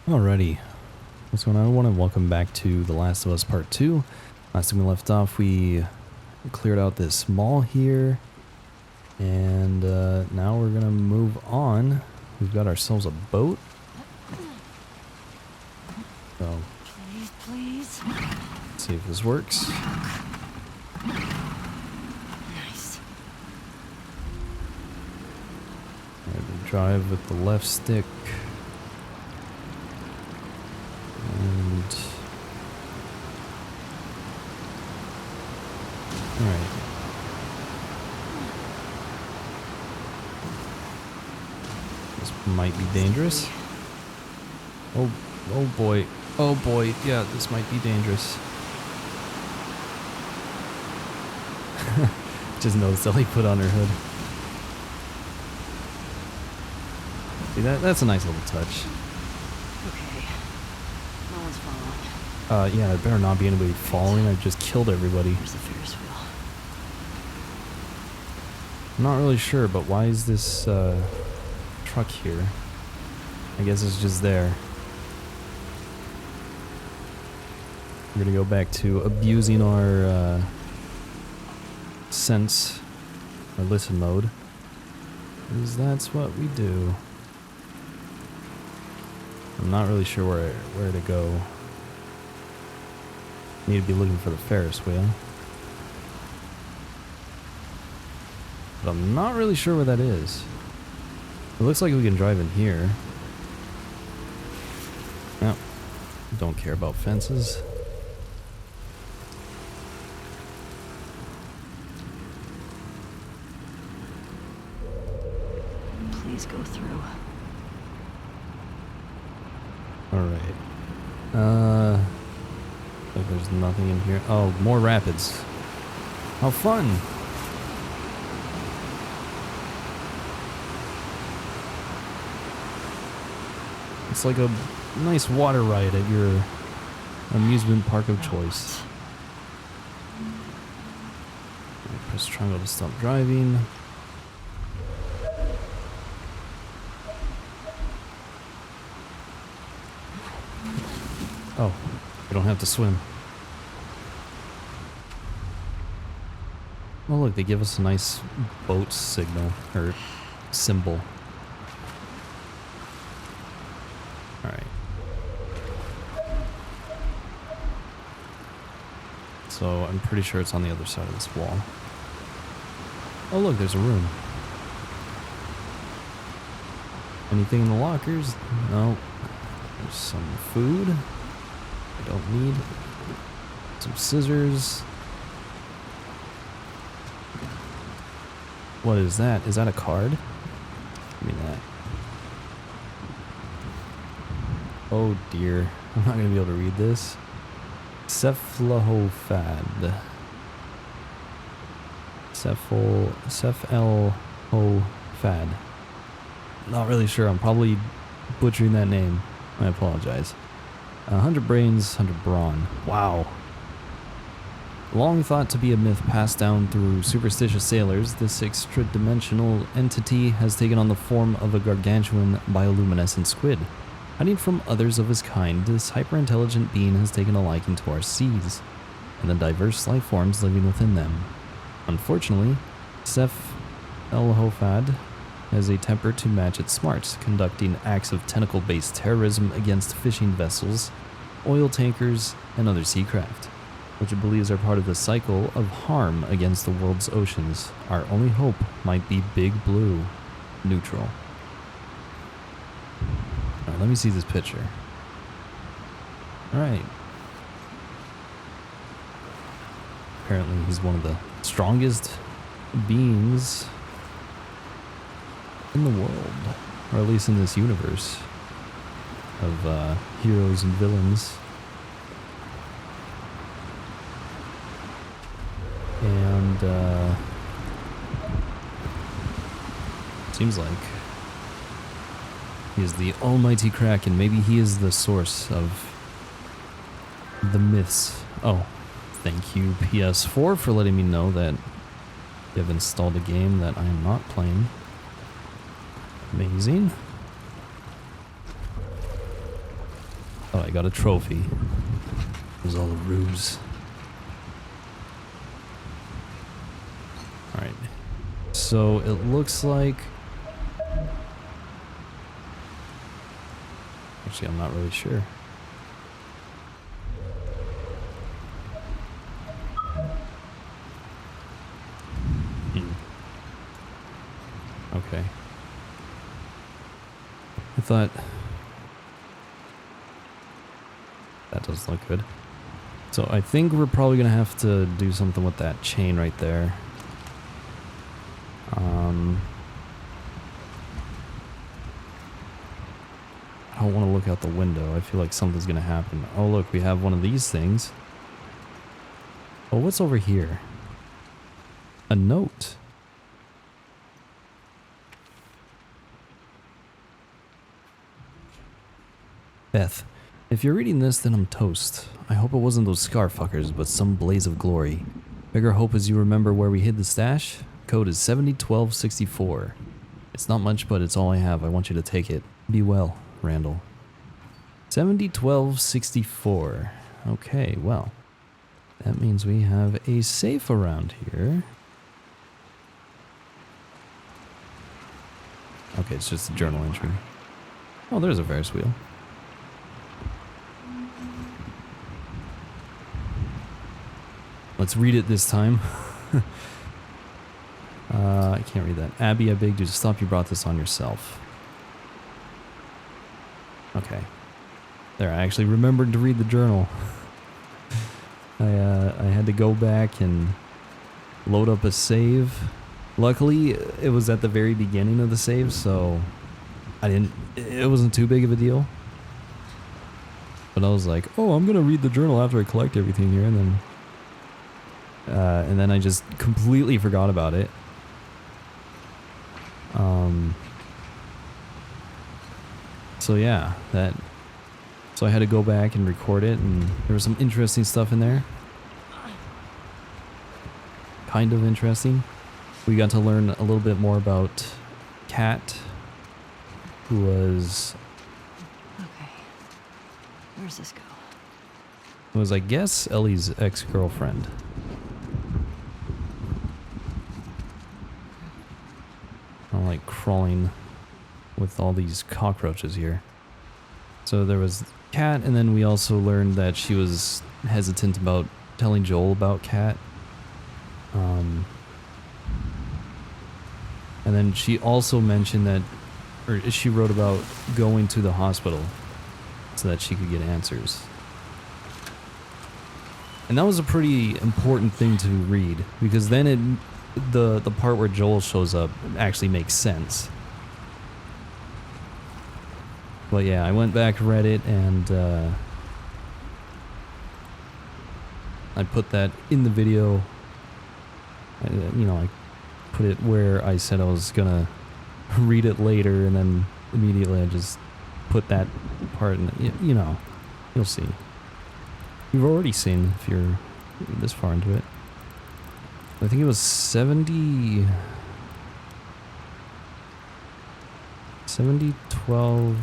Alrighty, what's going on everyone, and welcome back to The Last of Us Part 2. Last time we left off, we cleared out this mall here, and now we're gonna move on. We've got ourselves a boat. So, Please. let's see if this works. Nice. And drive with the left stick. And alright. This might be dangerous. Oh boy. Oh boy, yeah, this might be dangerous. Just noticed Ellie put on her hood. See, that's a nice little touch. Okay. No one's following. Yeah, there better not be anybody following. I just killed everybody. Here's the Ferris wheel. I'm not really sure, but why is this truck here? I guess it's just there. We're gonna go back to abusing our sense, or listen mode, because that's what we do. I'm not really sure where to go. Need to be looking for the Ferris wheel. But I'm not really sure where that is. It looks like we can drive in here. No, don't care about fences. Please go through. Alright. Like there's nothing in here. Oh, more rapids. How fun! It's like a nice water ride at your amusement park of choice. Press triangle to stop driving. Oh, we don't have to swim. Oh look, they give us a nice boat signal, or symbol. Alright. So I'm pretty sure it's on the other side of this wall. Oh look, there's a room. Anything in the lockers? No. There's some food. I don't need. Some scissors. What is that? Is that a card? Give me that. Oh dear. I'm not going to be able to read this. Cephalophad. Cephalhophad. Not really sure. I'm probably butchering that name. I apologize. 100 brains, 100 brawn. Wow. Long thought to be a myth passed down through superstitious sailors, this extra-dimensional entity has taken on the form of a gargantuan bioluminescent squid. Hiding from others of his kind, this hyper-intelligent being has taken a liking to our seas, and the diverse life forms living within them. Unfortunately, Cephalhophad has a temper to match its smarts, conducting acts of tentacle-based terrorism against fishing vessels, oil tankers, and other sea craft, which it believes are part of the cycle of harm against the world's oceans. Our only hope might be Big Blue, neutral. Alright, let me see this picture. Alright. Apparently he's one of the strongest beings in the world, or at least in this universe of heroes and villains. And seems like he is the almighty Kraken. Maybe he is the source of the myths. Oh, thank you PS4 for letting me know that you have installed a game that I am not playing. Amazing. Oh, I got a trophy. It was all a ruse. Alright. So it looks like... Actually, I'm not really sure. Okay. I thought... That doesn't look good. So I think we're probably going to have to do something with that chain right there. I don't want to look out the window. I feel like something's going to happen. Oh, look, we have one of these things. Oh, what's over here? A note. Beth, if you're reading this, then I'm toast. I hope it wasn't those scar fuckers, but some blaze of glory. Bigger hope is you remember where we hid the stash. Code is 701264. It's not much, but it's all I have. I want you to take it. Be well, Randall. 701264. Okay, well. That means we have a safe around here. Okay, it's just a journal entry. Oh, there's a Ferris wheel. Let's read it this time. I can't read that. Abby, I begged you to stop. You brought this on yourself. Okay. There, I actually remembered to read the journal. I had to go back and load up a save. Luckily, it was at the very beginning of the save, so it wasn't too big of a deal. But I was like, oh, I'm gonna read the journal after I collect everything here, and then I just completely forgot about it. So yeah, so I had to go back and record it, and there was some interesting stuff in there. Kind of interesting. We got to learn a little bit more about Kat, who was... Okay. Where's this go? Was, I guess, Ellie's ex-girlfriend. I'm like crawling with all these cockroaches here. So there was Kat, and then we also learned that she was hesitant about telling Joel about Kat. And then she also mentioned that, or she wrote about going to the hospital so that she could get answers. And that was a pretty important thing to read, because then the part where Joel shows up actually makes sense. But yeah, I went back, read it, and I put that in the video. I put it where I said I was gonna read it later, and then immediately I just put that part in. You'll see. You've already seen if you're this far into it. I think it was 70... 7012...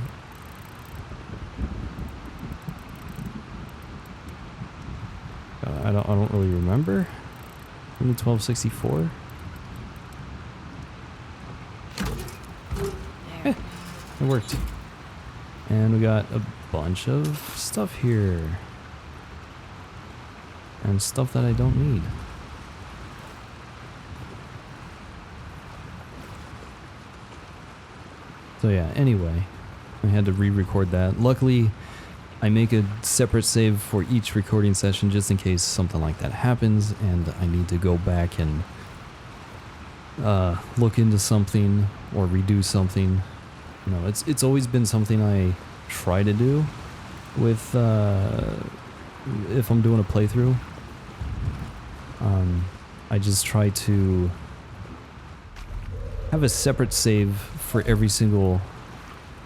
I don't really remember. 1264. It worked. And we got a bunch of stuff here. And stuff that I don't need. So yeah, anyway, I had to re-record that. Luckily, I make a separate save for each recording session just in case something like that happens and I need to go back and look into something or redo something. It's always been something I try to do with if I'm doing a playthrough. I just try to have a separate save for every single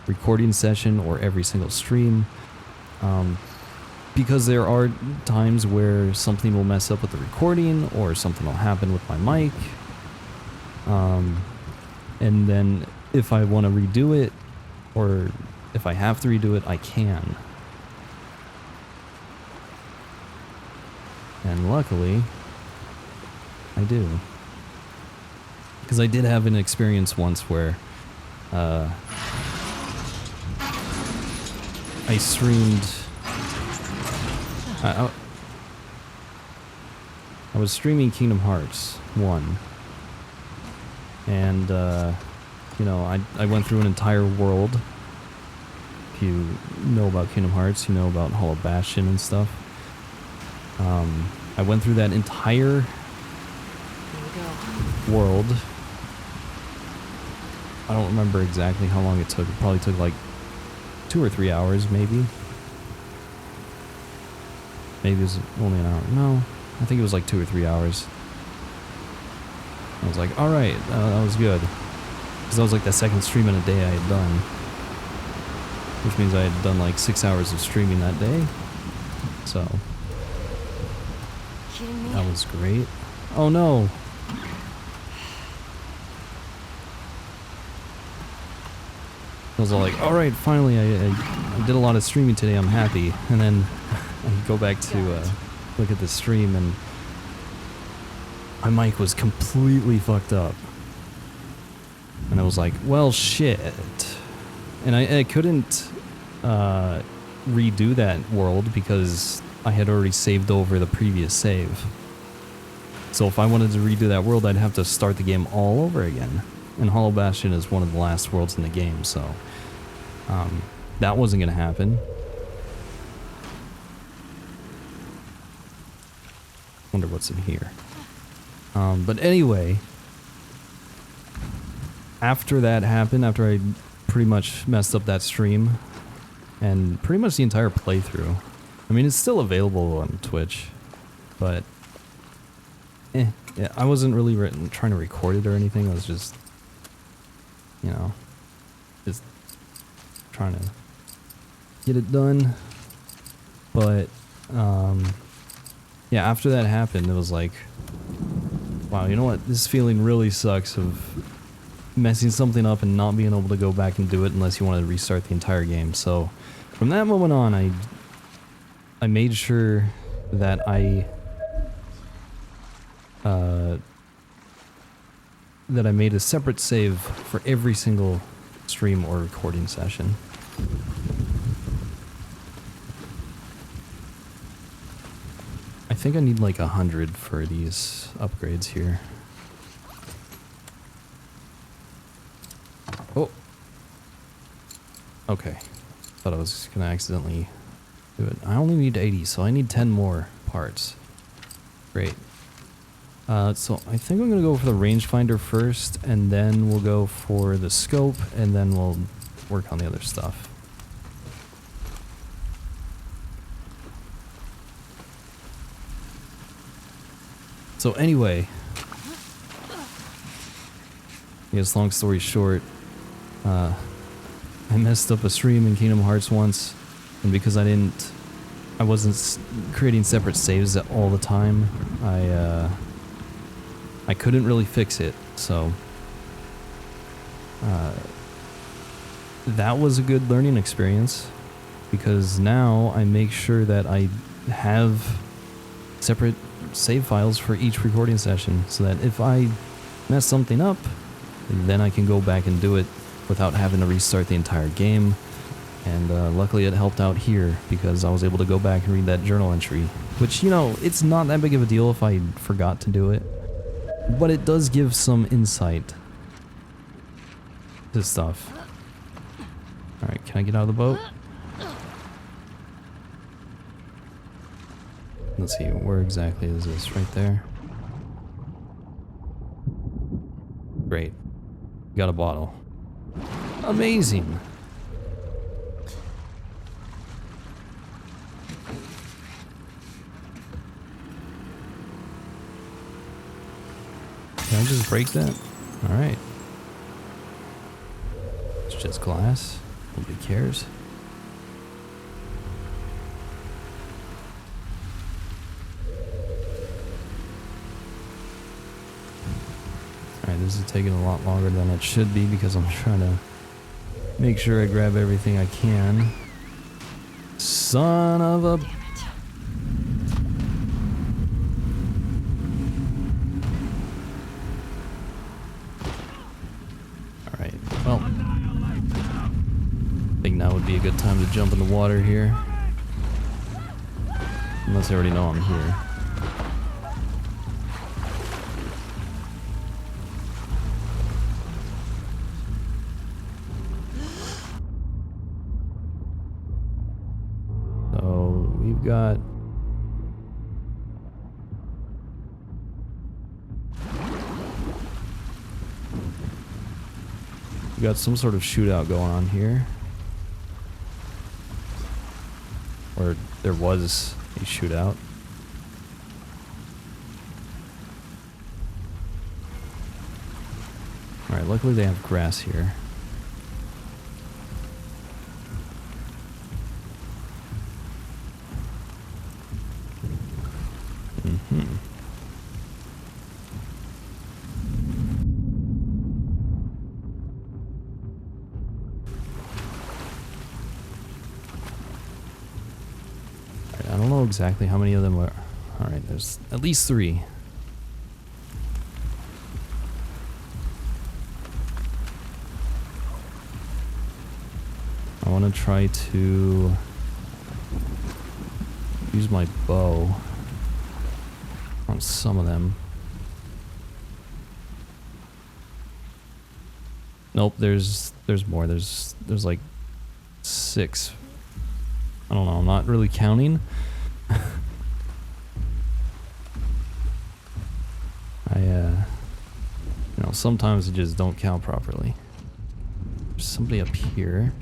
recording session or every single stream. Because there are times where something will mess up with the recording or something will happen with my mic. And then if I want to redo it or if I have to redo it, I can. And luckily, I do. Because I did have an experience once where I streamed... I was streaming Kingdom Hearts 1. And, you know, I went through an entire world. If you know about Kingdom Hearts, you know about Hollow Bastion and stuff. I went through that entire world. I don't remember exactly how long it took. It probably took like 2 or 3 hours, maybe. Maybe it was only an hour. No, I think it was like 2 or 3 hours. I was like, alright, that was good. Because that was like the second stream in a day I had done. Which means I had done like 6 hours of streaming that day. So. That was great. Oh no! I was all like, alright, finally I did a lot of streaming today, I'm happy. And then I go back to look at the stream and my mic was completely fucked up. And I was like, well shit. And I couldn't redo that world because I had already saved over the previous save. So if I wanted to redo that world, I'd have to start the game all over again. And Hollow Bastion is one of the last worlds in the game, so that wasn't going to happen. Wonder what's in here. But anyway, after that happened, after I pretty much messed up that stream, and pretty much the entire playthrough, I mean, it's still available on Twitch, but yeah, I wasn't really trying to record it or anything. I was just, you know, just trying to get it done. But yeah, after that happened, it was like, wow, you know what? This feeling really sucks of messing something up and not being able to go back and do it unless you want to restart the entire game. So from that moment on, I made sure that I made a separate save for every single stream or recording session. I think I need like 100 for these upgrades here. Oh. Okay. Thought I was gonna accidentally do it. I only need 80, so I need 10 more parts. Great. So I think I'm gonna go for the rangefinder first, and then we'll go for the scope, and then we'll work on the other stuff. So anyway, I guess long story short, I messed up a stream in Kingdom Hearts once, and because I wasn't creating separate saves all the time, I couldn't really fix it, so that was a good learning experience, because now I make sure that I have separate save files for each recording session, so that if I mess something up, then I can go back and do it without having to restart the entire game. And luckily it helped out here, because I was able to go back and read that journal entry, which, you know, it's not that big of a deal if I forgot to do it, but it does give some insight to stuff. Alright, can I get out of the boat? Let's see, where exactly is this? Right there. Great. Got a bottle. Amazing! Can I just break that? Alright. It's just glass. Nobody cares. Alright, this is taking a lot longer than it should be because I'm trying to make sure I grab everything I can. Son of a... would be a good time to jump in the water here. Unless they already know I'm here. So we've got... we got some sort of shootout going on here. Or there was a shootout. Alright, luckily they have grass here. I don't know exactly how many of them are. Alright, there's at least 3. I want to try to use my bow on some of them. Nope, there's more. There's like 6. I don't know, I'm not really counting. You know, sometimes I just don't count properly. There's somebody up here.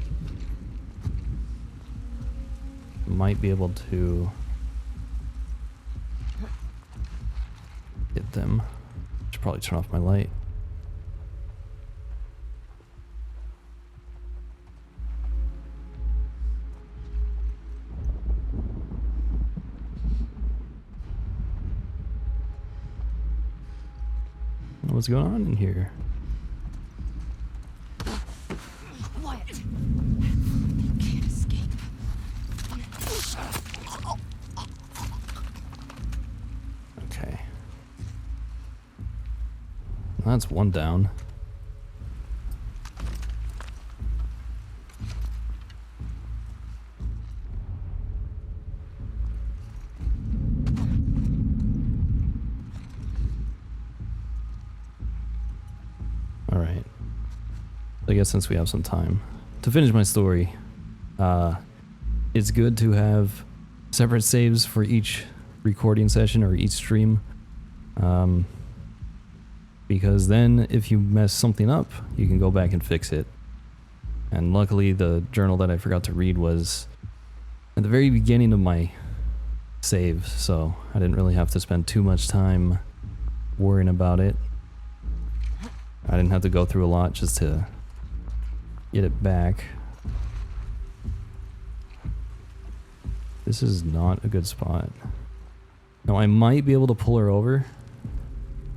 Might be able to get them. Should probably turn off my light. What's going on in here? Quiet. You can't escape. Okay. That's one down. Alright. I guess since we have some time to finish my story, it's good to have separate saves for each recording session or each stream. Because then if you mess something up, you can go back and fix it. And luckily the journal that I forgot to read was at the very beginning of my save, so I didn't really have to spend too much time worrying about it. I didn't have to go through a lot just to get it back. This is not a good spot. Now I might be able to pull her over.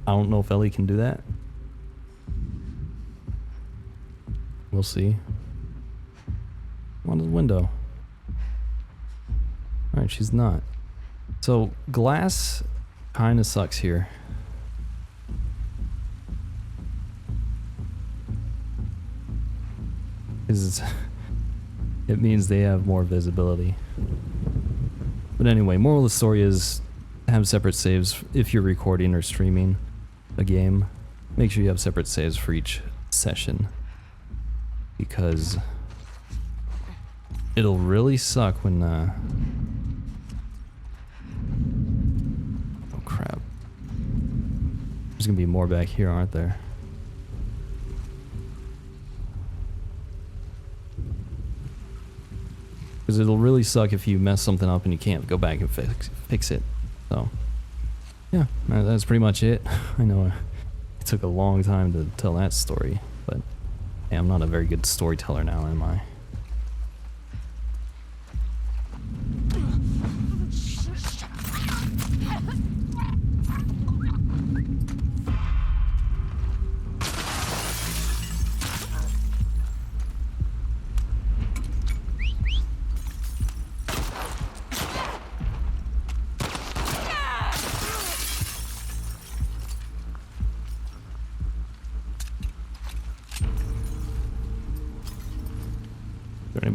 I don't know if Ellie can do that. We'll see. Come on to the window. Alright, she's not. So glass kinda sucks here. It means they have more visibility. But anyway, moral of the story is have separate saves if you're recording or streaming a game. Make sure you have separate saves for each session, because it'll really suck when oh crap. There's gonna be more back here, aren't there? Because it'll really suck if you mess something up and you can't go back and fix it. So, yeah, that's pretty much it. I know it took a long time to tell that story, but hey, I'm not a very good storyteller now, am I?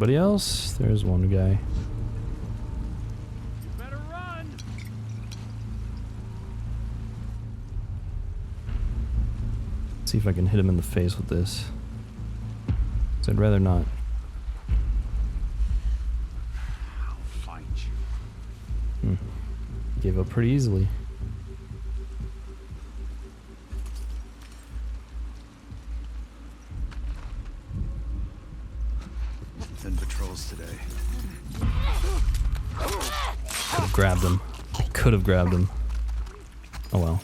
Anybody else? There's one guy. Better run! See if I can hit him in the face with this. 'Cause I'd rather not. I'll find you. Gave up pretty easily. 10 patrols today. Could have grabbed him. Could have grabbed him. Oh well.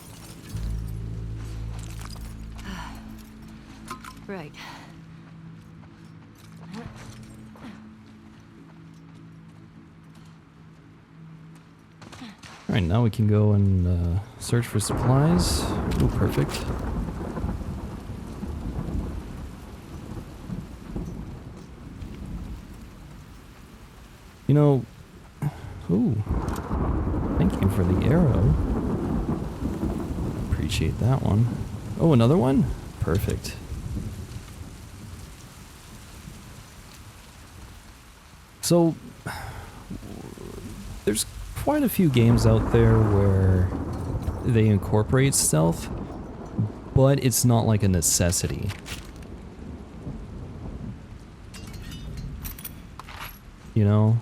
Right. Alright, now we can go and search for supplies. Ooh, perfect. You know, ooh, thank you for the arrow. Appreciate that one. Oh, another one? Perfect. So, there's quite a few games out there where they incorporate stealth, but it's not like a necessity. You know?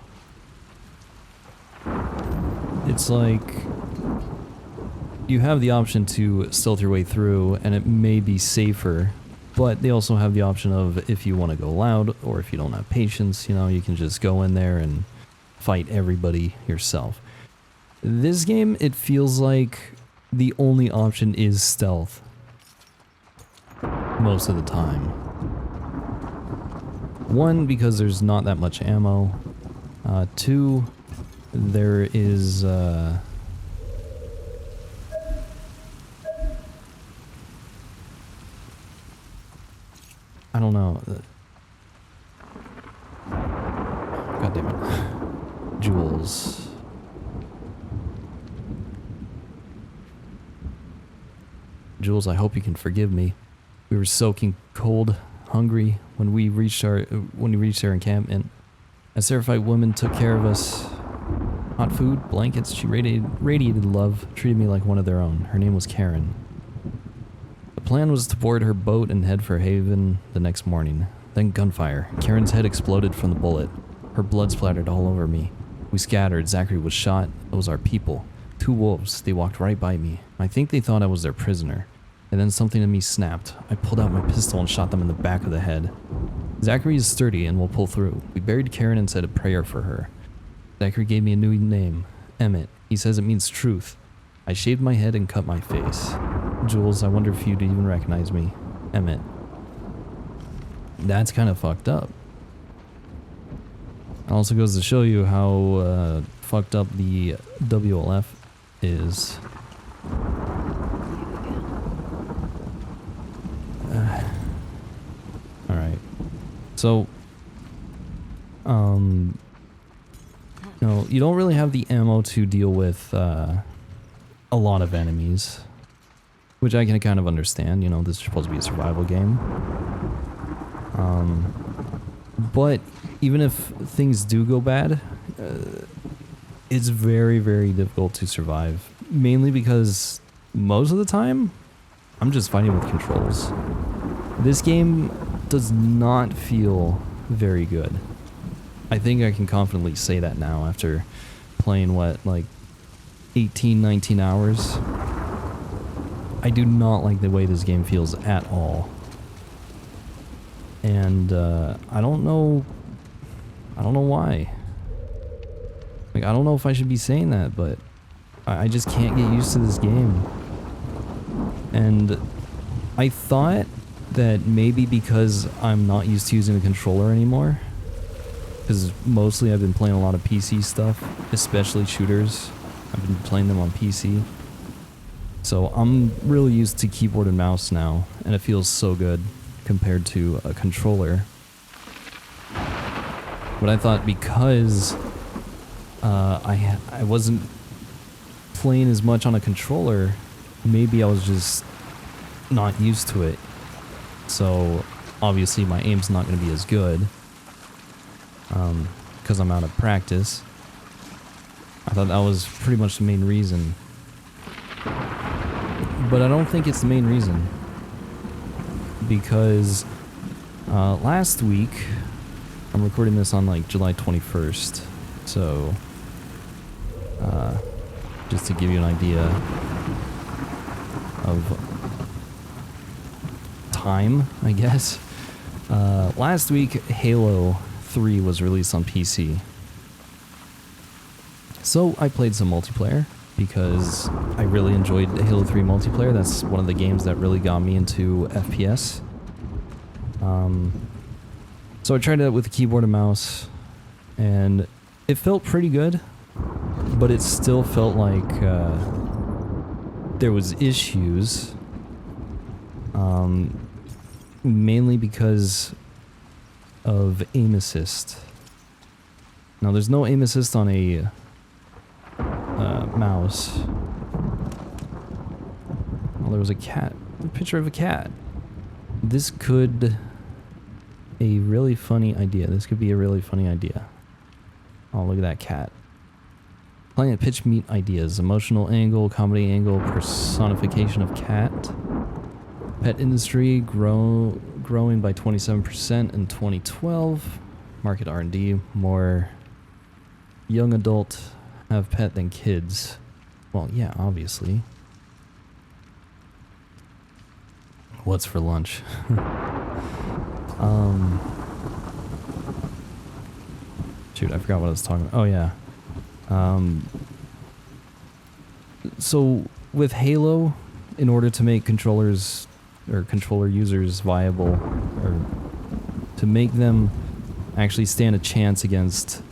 It's like you have the option to stealth your way through and it may be safer, but they also have the option of if you want to go loud or if you don't have patience, you know, you can just go in there and fight everybody yourself. This game, it feels like the only option is stealth most of the time. One, because there's not that much ammo. Two, there is I don't know. God damn it. Jules. Jules, I hope you can forgive me. We were soaking cold, hungry when we reached our encampment. A Seraphite woman took care of us. Hot food, blankets, she radiated love, treated me like one of their own. Her name was Karen. The plan was to board her boat and head for Haven the next morning. Then gunfire. Karen's head exploded from the bullet. Her blood splattered all over me. We scattered. Zachary was shot. It was our people. 2 wolves. They walked right by me. I think they thought I was their prisoner. And then something in me snapped. I pulled out my pistol and shot them in the back of the head. Zachary is sturdy and will pull through. We buried Karen and said a prayer for her. Zachary gave me a new name, Emmett. He says it means truth. I shaved my head and cut my face. Jules, I wonder if you'd even recognize me. Emmett. That's kind of fucked up. It also goes to show you how fucked up the WLF is. Alright. So, no, you don't really have the ammo to deal with a lot of enemies, which I can kind of understand. You know, this is supposed to be a survival game. But even if things do go bad, it's very, very difficult to survive. Mainly because most of the time, I'm just fighting with controls. This game does not feel very good. I think I can confidently say that now after playing, what, like 18, 19 hours. I do not like the way this game feels at all. And I don't know why. Like, I don't know if I should be saying that, but I just can't get used to this game. And I thought that maybe because I'm not used to using a controller anymore, because mostly I've been playing a lot of PC stuff, especially shooters. I've been playing them on PC. So I'm really used to keyboard and mouse now, and it feels so good compared to a controller. But I thought because I wasn't playing as much on a controller, maybe I was just not used to it. So obviously my aim's not going to be as good. because I'm out of practice. I thought that was pretty much the main reason. But I don't think it's the main reason. Because last week, I'm recording this on like July 21st. So, just to give you an idea of time, I guess. Last week, Halo 3 was released on PC. So I played some multiplayer because I really enjoyed Halo 3 multiplayer. That's one of the games that really got me into FPS. So I tried it out with a keyboard and mouse, and it felt pretty good, but it still felt like there was issues. Mainly because of aim assist. Now there's no aim assist on a mouse. Well, there was a picture of a cat. This could a really funny idea. This could be a really funny idea. Oh, look at that cat. Planet Pitch Meet Ideas. Emotional angle, comedy angle, personification of cat. Pet industry growing by 27% in 2012. Market R&D, more young adult have pet than kids. Well, yeah, obviously. What's for lunch? Shoot, I forgot what I was talking about. Oh, yeah. So, with Halo, in order to make controllers or controller users viable, or to make them actually stand a chance against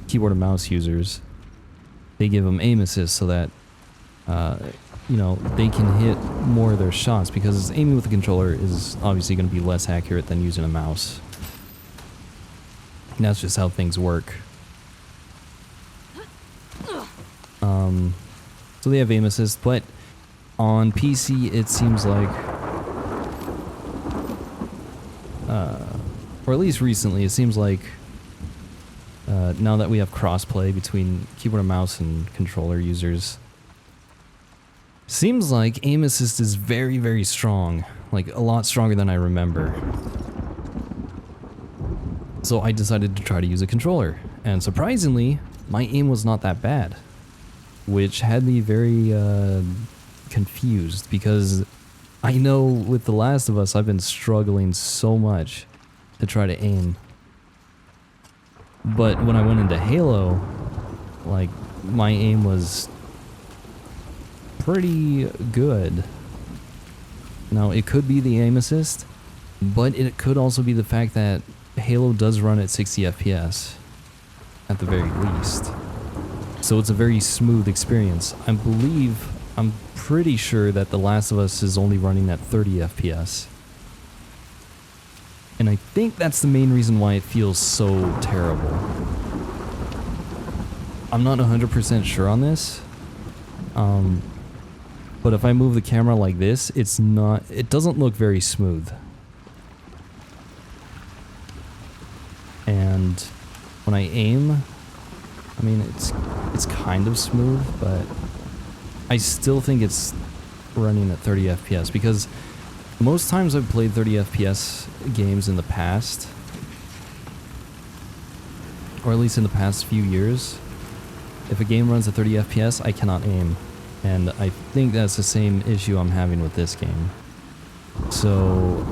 keyboard and mouse users, they give them aim assist so that you know, they can hit more of their shots, because aiming with a controller is obviously going to be less accurate than using a mouse. And that's just how things work. So they have aim assist, but on PC it seems like, or at least recently, it seems like now that we have crossplay between keyboard and mouse and controller users, seems like aim assist is very, very strong. Like, a lot stronger than I remember. So I decided to try to use a controller. And surprisingly, my aim was not that bad. Which had me very confused, because I know with The Last of Us, I've been struggling so much to try to aim. But when I went into Halo, like, my aim was pretty good. Now, it could be the aim assist, but it could also be the fact that Halo does run at 60 FPS, at the very least. So it's a very smooth experience. I'm pretty sure that The Last of Us is only running at 30 FPS. And I think that's the main reason why it feels so terrible. I'm not 100% sure on this. But if I move the camera like this, it doesn't look very smooth. And when I aim, I mean, it's kind of smooth, but I still think it's running at 30 FPS, because most times I've played 30 FPS games in the past, or at least in the past few years. If a game runs at 30 FPS, I cannot aim. And I think that's the same issue I'm having with this game. So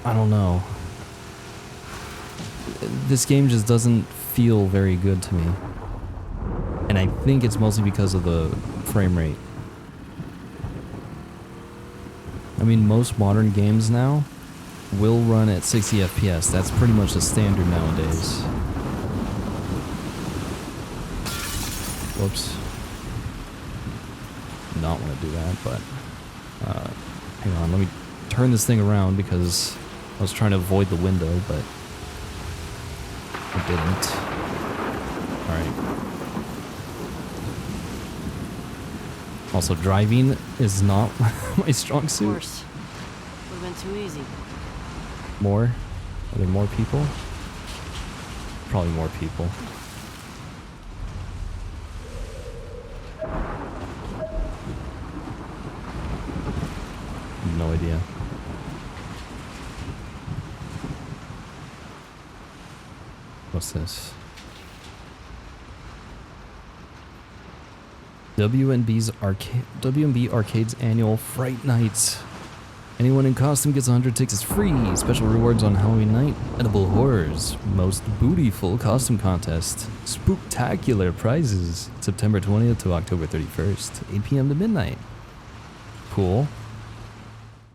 I don't know. This game just doesn't feel very good to me. And I think it's mostly because of the frame rate. I mean, most modern games now will run at 60 FPS. That's pretty much the standard nowadays. Whoops. Not want to do that, but hang on, let me turn this thing around, because I was trying to avoid the window, but I didn't. Alright. Also, driving is not my strong Of suit. course. Would've been too easy. More? Are there more people? Probably more people. No idea. What's this? WNB Arcade's annual Fright Nights. Anyone in costume gets 100 tickets free. Special rewards on Halloween night. Edible horrors. Most bootyful costume contest. Spooktacular prizes. September 20th to October 31st. 8 p.m. to midnight. Cool.